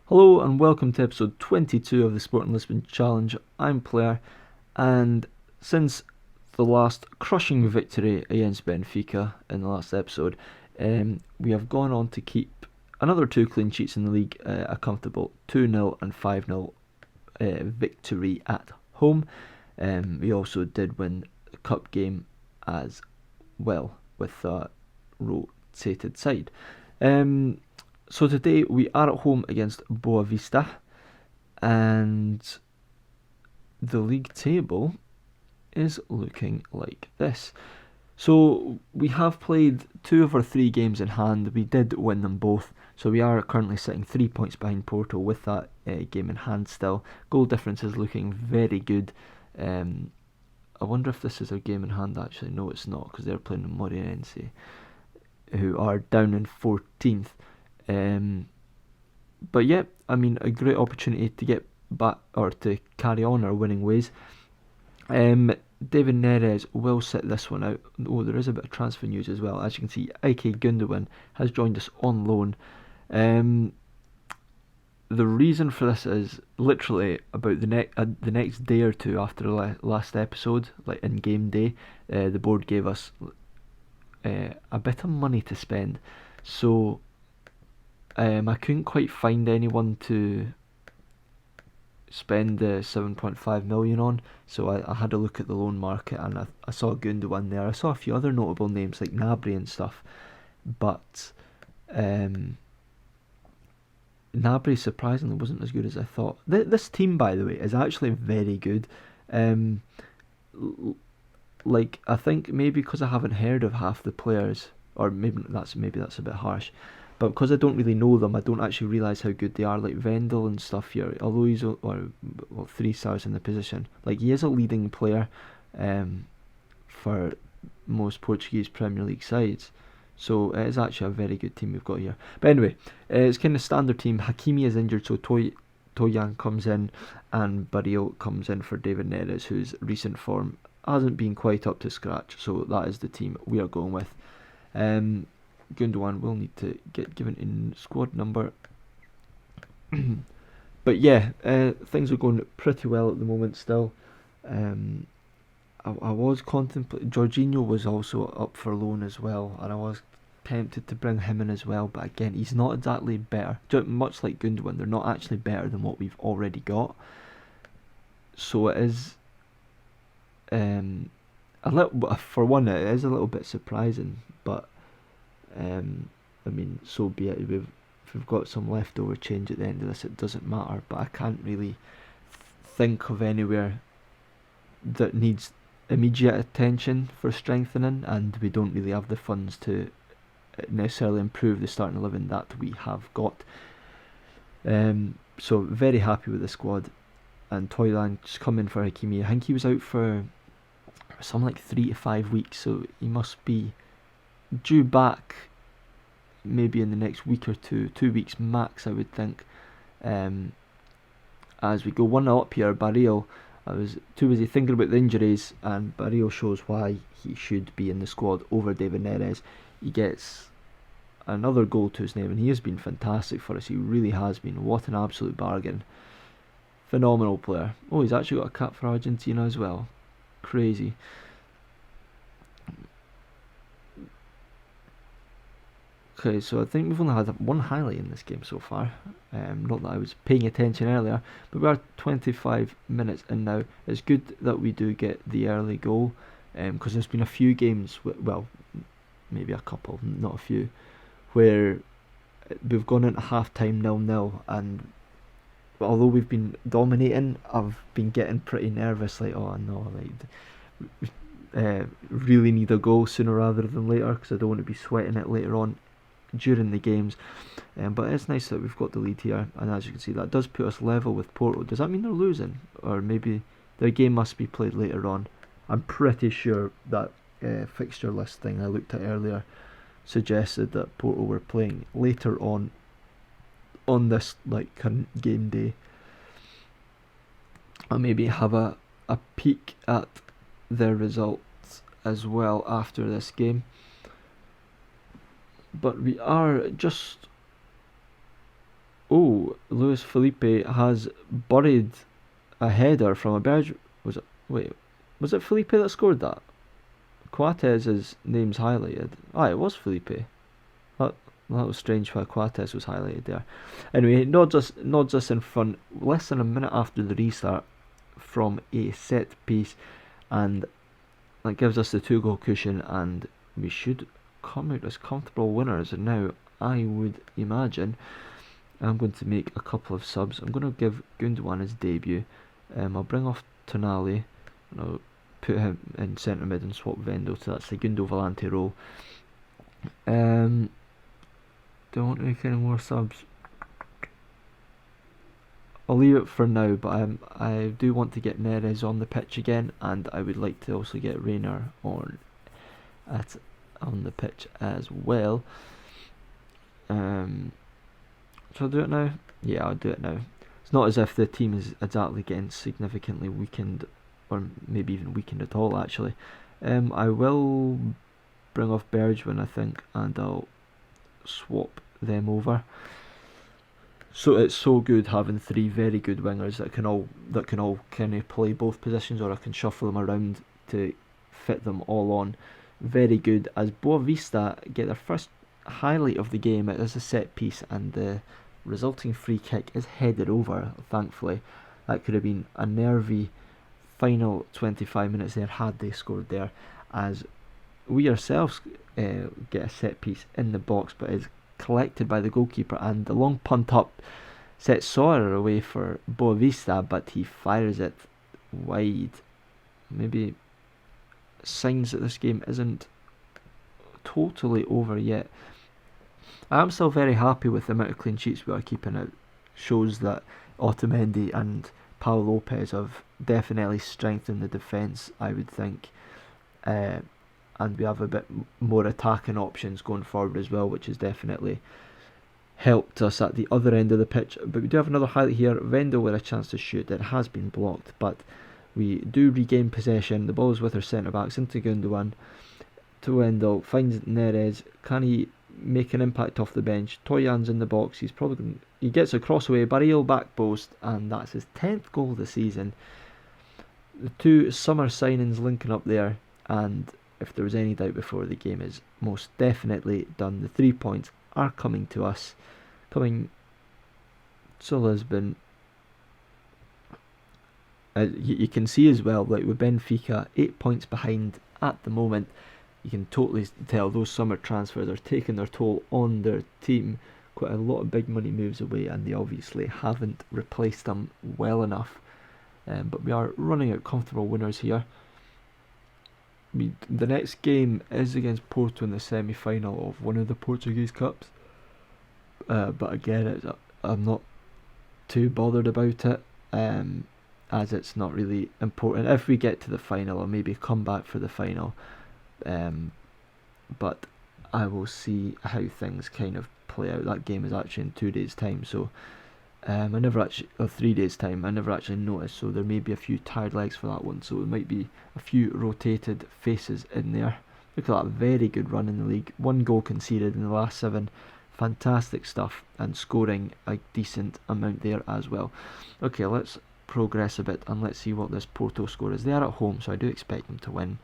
Hello and welcome to episode 22 of the Sporting Lisbon Challenge. I'm ImPlayeR, and since the last crushing victory against Benfica in the last episode, we have gone on to keep another 2 clean sheets in the league, a comfortable 2-0 and 5-0 victory at home. We also did win the cup game as well with a rotated side. So today we are at home against Boavista, and the league table is looking like this. So we have played 2 of our 3 games in hand. We did win them both, so we are currently sitting 3 points behind Porto with that game in hand still. Goal difference is looking very good. I wonder if this is a game in hand actually. No, it's not, because they're playing Moreirense, who are down in 14th. But yeah, I mean, a great opportunity to get back or to carry on our winning ways. David Neres will sit this one out. Oh, there is a bit of transfer news as well. As you can see, Ike Gundogan has joined us on loan. The reason for this is literally about the next day or two after the last episode, like in game day, the board gave us a bit of money to spend. So I couldn't quite find anyone to spend the 7.5 million on, so I had a look at the loan market, and I saw Gundogan there. I saw a few other notable names like Gnabry and stuff, but Gnabry surprisingly wasn't as good as I thought. This team, by the way, is actually very good. Like, I think maybe because I haven't heard of half the players, or maybe that's a bit harsh, but because I don't really know them, I don't actually realise how good they are. Like Vendel and stuff here, although he's 3 stars in the position, like he is a leading player for most Portuguese Premier League sides. So it is actually a very good team we've got here. But anyway, it's kind of standard team. Hakimi is injured, so Toyan comes in, and Barrio comes in for David Neres, whose recent form hasn't been quite up to scratch. So that is the team we are going with. Gundogan will need to get given in squad number. But yeah, things are going pretty well at the moment still. I was contemplating. Jorginho was also up for loan as well, and I was tempted to bring him in as well. But again, he's not exactly better. Much like Gundogan, they're not actually better than what we've already got. So it is a little. For one, it is a little bit surprising, but I mean, so be it. If we've got some leftover change at the end of this, it doesn't matter. But I can't really think of anywhere that needs immediate attention for strengthening, and we don't really have the funds to necessarily improve the starting 11 that we have got. So very happy with the squad, and Toyland's come in for Hakimi. I think he was out for something like 3 to 5 weeks, so he must be due back maybe in the next week or 2 weeks max, I would think. As we go 1-0 up here, Barrio, I was too busy thinking about the injuries, and Barrio shows why he should be in the squad over David Neres. He gets another goal to his name, and he has been fantastic for us. He really has been. What an absolute bargain. Phenomenal player. Oh, he's actually got a cap for Argentina as well. Crazy. Okay, so I think we've only had 1 highlight in this game so far. Not that I was paying attention earlier, but we are 25 minutes in now. It's good that we do get the early goal, because there's been a few games, well, maybe a couple, not a few, where we've gone into half-time 0-0, and although we've been dominating, I've been getting pretty nervous, like, oh no, like, really need a goal sooner rather than later, because I don't want to be sweating it later on during the games. But it's nice that we've got the lead here, and as you can see, that does put us level with Porto. Does that mean they're losing, or maybe their game must be played later on? I'm pretty sure that fixture list thing I looked at earlier suggested that Porto were playing later on this like current game day. I'll maybe have a peek at their results as well after this game. But we are just Oh, Luis Felipe has buried a header from a Berg. Was it? Wait, was it Felipe that scored that? Coates's name's highlighted. Ah, it was Felipe. That that was strange why Coates was highlighted there. Anyway, nods us in front less than a minute after the restart from a set piece, and that gives us the 2 goal cushion, and we should come out as comfortable winners. And now I would imagine I'm going to make a couple of subs. I'm going to give Gundogan his debut. I'll bring off Tonali, and I'll put him in centre mid and swap Vendo, so that's the Gundo Volante role. Don't want to make any more subs. I'll leave it for now, but I do want to get Neres on the pitch again, and I would like to also get Rayner on the pitch as well. Shall I do it now? Yeah, I'll do it now. It's not as if the team is exactly getting significantly weakened, or maybe even weakened at all, actually. I will bring off Bergwijn, I think, and I'll swap them over. So it's so good having 3 very good wingers that can all kind of play both positions, or I can shuffle them around to fit them all on. Very good, as Boavista get their first highlight of the game. It is a set piece, and the resulting free kick is headed over, thankfully. That could have been a nervy final 25 minutes there had they scored there, as we ourselves get a set piece in the box, but is collected by the goalkeeper, and the long punt up sets Sawyer away for Boavista, but he fires it wide. Maybe signs that this game isn't totally over yet. I'm still very happy with the amount of clean sheets we are keeping. It shows that Otamendi and Pau Lopez have definitely strengthened the defence, I would think, and we have a bit more attacking options going forward as well, which has definitely helped us at the other end of the pitch. But we do have another highlight here. Vendo with a chance to shoot. It has been blocked, but we do regain possession. The ball is with our centre backs into Gundogan. To Wendell, finds Neres. Can he make an impact off the bench? Toyan's in the box. He gets a crossaway, Baril back post, and that's his 10th goal of the season. The 2 summer signings linking up there, and if there was any doubt before, the game is most definitely done. The 3 points are coming to us, coming to Lisbon. You can see as well, like with Benfica 8 points behind at the moment, you can totally tell those summer transfers are taking their toll on their team. Quite a lot of big money moves away, and they obviously haven't replaced them well enough. But we are running out comfortable winners here. The next game is against Porto in the semi-final of one of the Portuguese Cups. But again, I'm not too bothered about it, as it's not really important. If we get to the final, I'll maybe come back for the final. But I will see how things kind of play out. That game is actually in 2 days' time, so 3 days' time. I never actually noticed, so there may be a few tired legs for that one. So there might be a few rotated faces in there. Look at that very good run in the league. 1 goal conceded in the last 7. Fantastic stuff, and scoring a decent amount there as well. Okay, let's progress a bit and let's see what this Porto score is. They are at home, so I do expect them to win.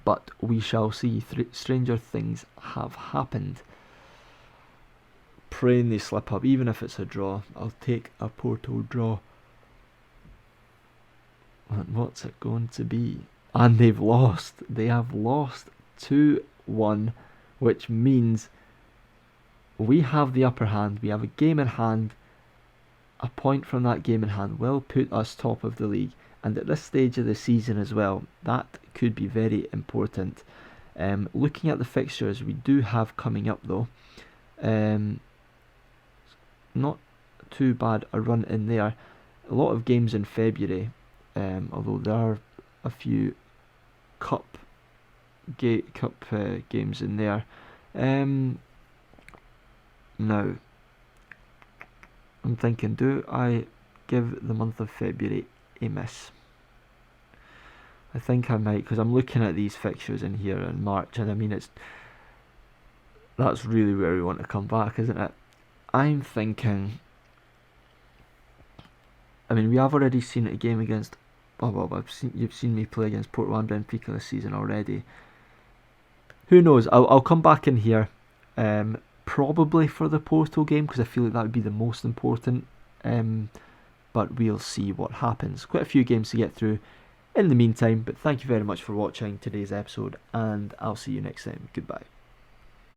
But we shall see. Stranger things have happened. Praying they slip up, even if it's a draw. I'll take a Porto draw. And what's it going to be? And they've lost. They have lost 2-1, which means we have the upper hand. We have a game in hand. A point from that game in hand will put us top of the league. And at this stage of the season as well, that could be very important. Looking at the fixtures we do have coming up though, not too bad a run in there. A lot of games in February, although there are a few cup games in there. Now, I'm thinking, do I give the month of February a miss? I think I might, because I'm looking at these fixtures in here in March, and I mean that's really where we want to come back, isn't it? I'm thinking. I mean, we have already seen a game against. Well, you've seen me play against Porto and Benfica this season already. Who knows? I'll come back in here, probably for the Porto game because I feel like that would be the most important. But we'll see what happens. Quite a few games to get through in the meantime. But thank you very much for watching today's episode, and I'll see you next time. Goodbye.